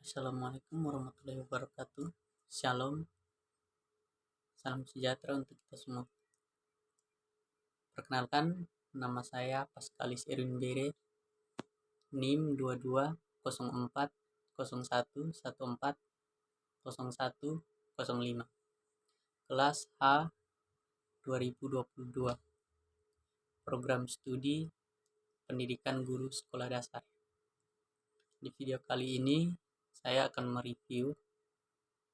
Assalamualaikum warahmatullahi wabarakatuh. Shalom, salam sejahtera untuk kita semua. Perkenalkan, nama saya Paskalis Erwin Bere, NIM 220401140105, kelas H 2022, program studi pendidikan guru sekolah dasar. Di video kali ini, saya akan mereview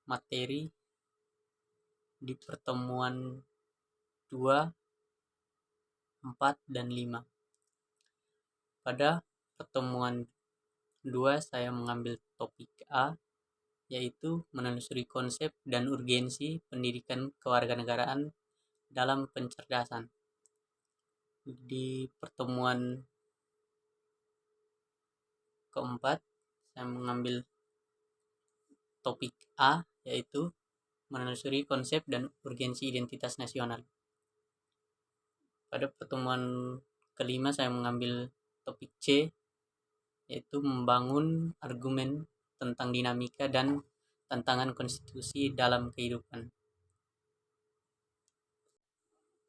materi di pertemuan 2, 4, dan 5. Pada pertemuan 2 saya mengambil topik A, yaitu menelusuri konsep dan urgensi pendidikan kewarganegaraan dalam pencerdasan. Di pertemuan keempat saya mengambil topik A, yaitu menelusuri konsep dan urgensi identitas nasional. Pada pertemuan kelima saya mengambil topik C, yaitu membangun argumen tentang dinamika dan tantangan konstitusi dalam kehidupan.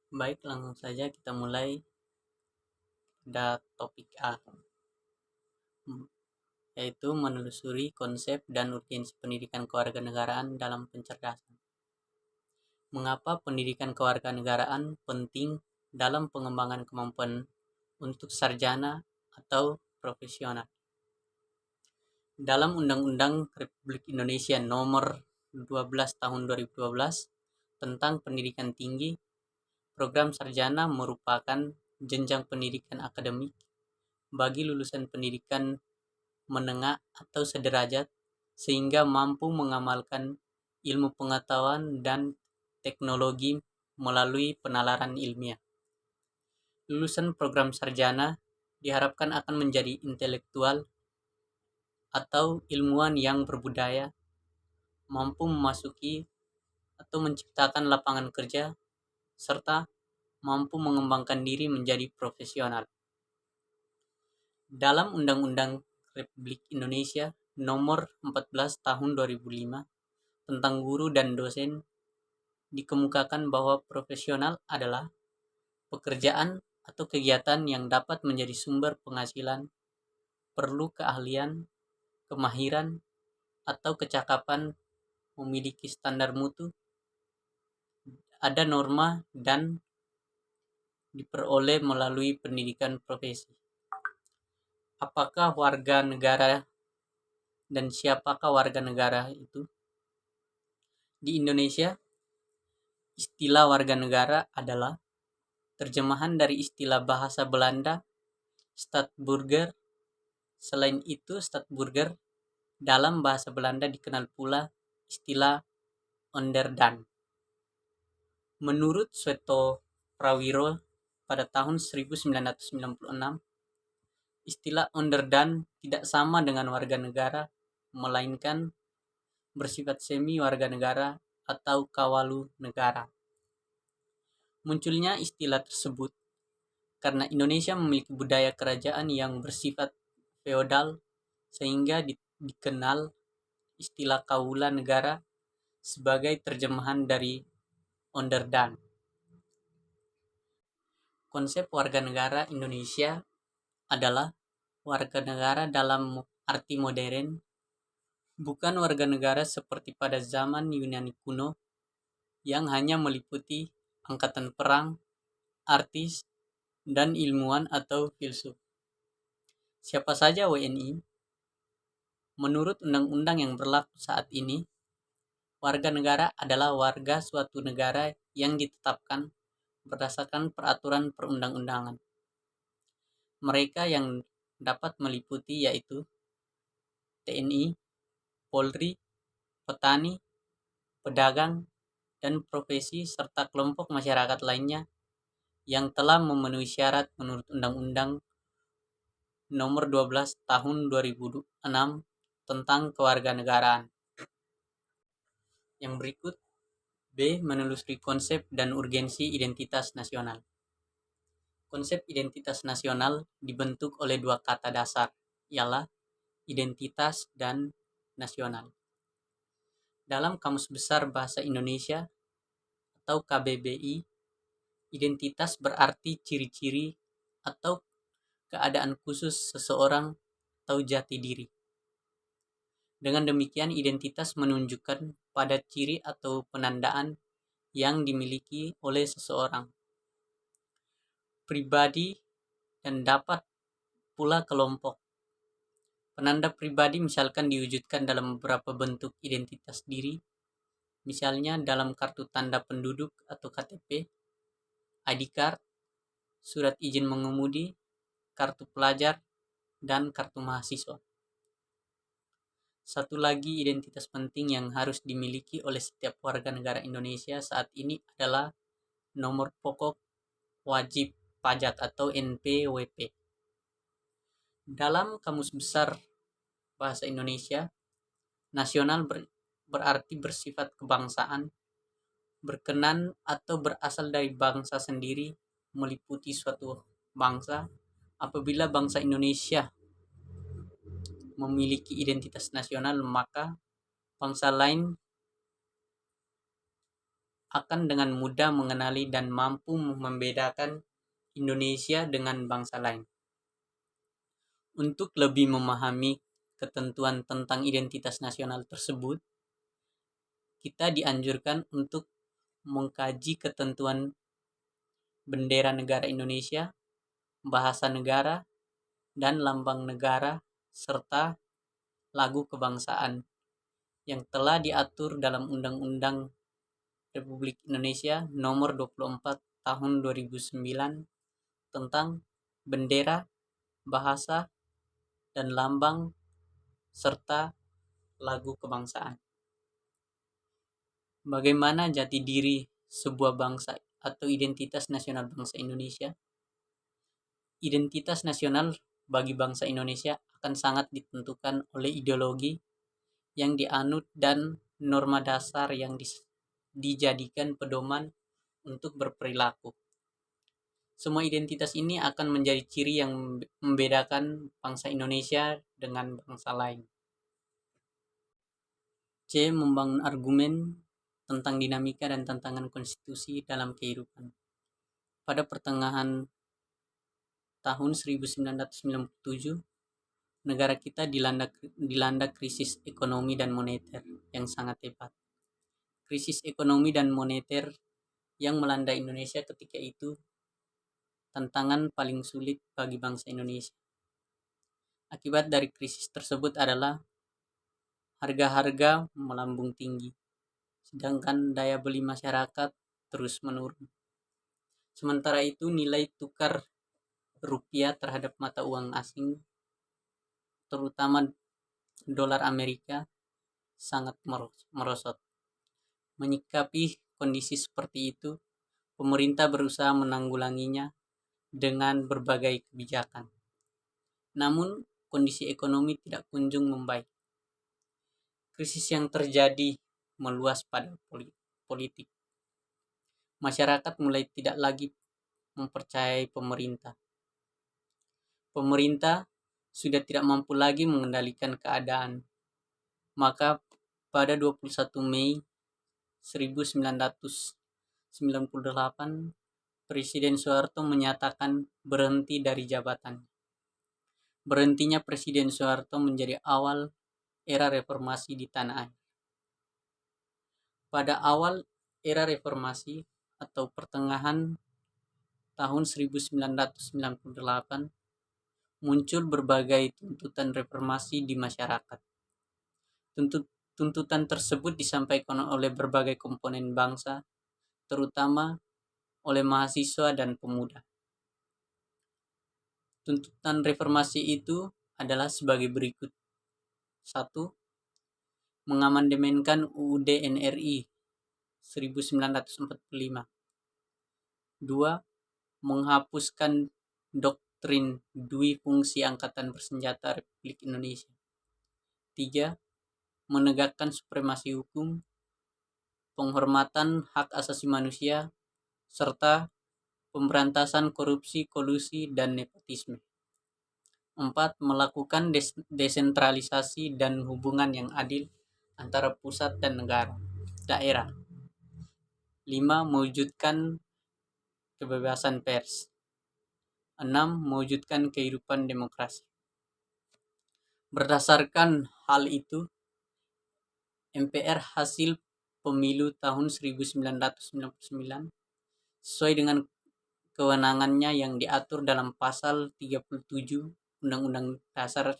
Baik, langsung saja kita mulai pada topik A, yaitu menelusuri konsep dan urgensi pendidikan kewarganegaraan dalam pencerdasan. Mengapa pendidikan kewarganegaraan penting dalam pengembangan kemampuan untuk sarjana atau profesional? Dalam Undang-Undang Republik Indonesia Nomor 12 Tahun 2012 tentang pendidikan tinggi, program sarjana merupakan jenjang pendidikan akademik bagi lulusan pendidikan menengah atau sederajat sehingga mampu mengamalkan ilmu pengetahuan dan teknologi melalui penalaran ilmiah. Lulusan program sarjana diharapkan akan menjadi intelektual atau ilmuwan yang berbudaya, mampu memasuki atau menciptakan lapangan kerja, serta mampu mengembangkan diri menjadi profesional. Dalam Undang-Undang Republik Indonesia Nomor 14 Tahun 2005 tentang guru dan dosen dikemukakan bahwa profesional adalah pekerjaan atau kegiatan yang dapat menjadi sumber penghasilan, perlu keahlian, kemahiran, atau kecakapan, memiliki standar mutu, ada norma, dan diperoleh melalui pendidikan profesi. Apakah warga negara dan siapakah warga negara itu? Di Indonesia, istilah warga negara adalah terjemahan dari istilah bahasa Belanda Staatsburger. Selain itu, Staatsburger dalam bahasa Belanda dikenal pula istilah onderdan. Menurut Sweto Prawiro pada tahun 1996, istilah onderdan tidak sama dengan warga negara, melainkan bersifat semi warga negara atau kawalu negara. Munculnya istilah tersebut karena Indonesia memiliki budaya kerajaan yang bersifat feodal sehingga dikenal istilah kawula negara sebagai terjemahan dari onderdan. Konsep warga negara Indonesia adalah warga negara dalam arti modern, bukan warga negara seperti pada zaman Yunani kuno yang hanya meliputi angkatan perang, artis, dan ilmuwan atau filsuf. Siapa saja WNI? Menurut undang-undang yang berlaku saat ini, warga negara adalah warga suatu negara yang ditetapkan berdasarkan peraturan perundang-undangan. Mereka yang dapat meliputi yaitu TNI, Polri, petani, pedagang, dan profesi serta kelompok masyarakat lainnya yang telah memenuhi syarat menurut Undang-Undang Nomor 12 Tahun 2006 tentang kewarganegaraan. Yang berikut, B. Menelusuri konsep dan urgensi identitas nasional. Konsep identitas nasional dibentuk oleh dua kata dasar, ialah identitas dan nasional. Dalam Kamus Besar Bahasa Indonesia atau KBBI, identitas berarti ciri-ciri atau keadaan khusus seseorang atau jati diri. Dengan demikian, identitas menunjukkan pada ciri atau penandaan yang dimiliki oleh seseorang, pribadi, dan dapat pula kelompok. Penanda pribadi misalkan diwujudkan dalam beberapa bentuk identitas diri, misalnya dalam kartu tanda penduduk atau KTP, ID card, surat izin mengemudi, kartu pelajar, dan kartu mahasiswa. Satu lagi identitas penting yang harus dimiliki oleh setiap warga negara Indonesia saat ini adalah nomor pokok wajib pajak atau NPWP. Dalam Kamus Besar Bahasa Indonesia, nasional berarti bersifat kebangsaan, berkenan atau berasal dari bangsa sendiri, meliputi suatu bangsa. Apabila bangsa Indonesia memiliki identitas nasional, maka bangsa lain akan dengan mudah mengenali dan mampu membedakan Indonesia dengan bangsa lain. Untuk lebih memahami ketentuan tentang identitas nasional tersebut, kita dianjurkan untuk mengkaji ketentuan bendera negara Indonesia, bahasa negara, dan lambang negara, serta lagu kebangsaan yang telah diatur dalam Undang-Undang Republik Indonesia Nomor 24 Tahun 2009 tentang bendera, bahasa, dan lambang, serta lagu kebangsaan. Bagaimana jati diri sebuah bangsa atau identitas nasional bangsa Indonesia? Identitas nasional bagi bangsa Indonesia akan sangat ditentukan oleh ideologi yang dianut dan norma dasar yang dijadikan pedoman untuk berperilaku. Semua identitas ini akan menjadi ciri yang membedakan bangsa Indonesia dengan bangsa lain. C. Membangun argumen tentang dinamika dan tantangan konstitusi dalam kehidupan. Pada pertengahan tahun 1997, negara kita dilanda krisis ekonomi dan moneter yang sangat hebat. Krisis ekonomi dan moneter yang melanda Indonesia ketika itu tantangan paling sulit bagi bangsa Indonesia. Akibat dari krisis tersebut adalah harga-harga melambung tinggi, sedangkan daya beli masyarakat terus menurun. Sementara itu, nilai tukar rupiah terhadap mata uang asing, terutama dolar Amerika, sangat merosot. Menyikapi kondisi seperti itu, pemerintah berusaha menanggulanginya dengan berbagai kebijakan. Namun, kondisi ekonomi tidak kunjung membaik. Krisis yang terjadi meluas pada politik. Masyarakat mulai tidak lagi mempercayai pemerintah. Pemerintah sudah tidak mampu lagi mengendalikan keadaan. Maka pada 21 Mei 1998, Presiden Soeharto menyatakan berhenti dari jabatan. Berhentinya Presiden Soeharto menjadi awal era reformasi di tanah air. Pada awal era reformasi atau pertengahan tahun 1998, muncul berbagai tuntutan reformasi di masyarakat. Tuntutan tersebut disampaikan oleh berbagai komponen bangsa, terutama oleh mahasiswa dan pemuda. Tuntutan reformasi itu adalah sebagai berikut. 1. Mengamandemenkan UUD NRI 1945. 2. Menghapuskan doktrin dui fungsi Angkatan Bersenjata Republik Indonesia. 3. Menegakkan supremasi hukum, penghormatan hak asasi manusia, serta pemberantasan korupsi, kolusi, dan nepotisme. 4. Melakukan desentralisasi dan hubungan yang adil antara pusat dan daerah. 5. Mewujudkan kebebasan pers. 6. Mewujudkan kehidupan demokrasi. Berdasarkan hal itu, MPR hasil pemilu tahun 1999 sesuai dengan kewenangannya yang diatur dalam pasal 37 Undang-Undang Dasar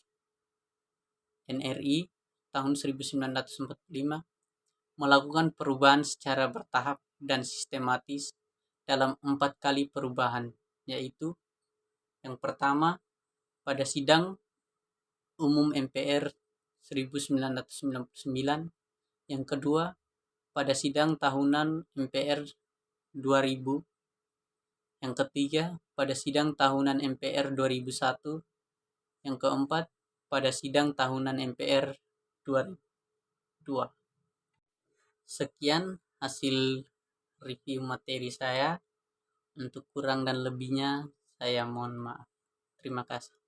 NRI tahun 1945 melakukan perubahan secara bertahap dan sistematis dalam 4 kali perubahan, yaitu yang pertama pada sidang umum MPR 1999, yang kedua pada sidang tahunan MPR 2000, yang ketiga pada sidang tahunan MPR 2001, yang keempat pada sidang tahunan MPR 2002. Sekian hasil review materi saya. Untuk kurang dan lebihnya saya mohon maaf. Terima kasih.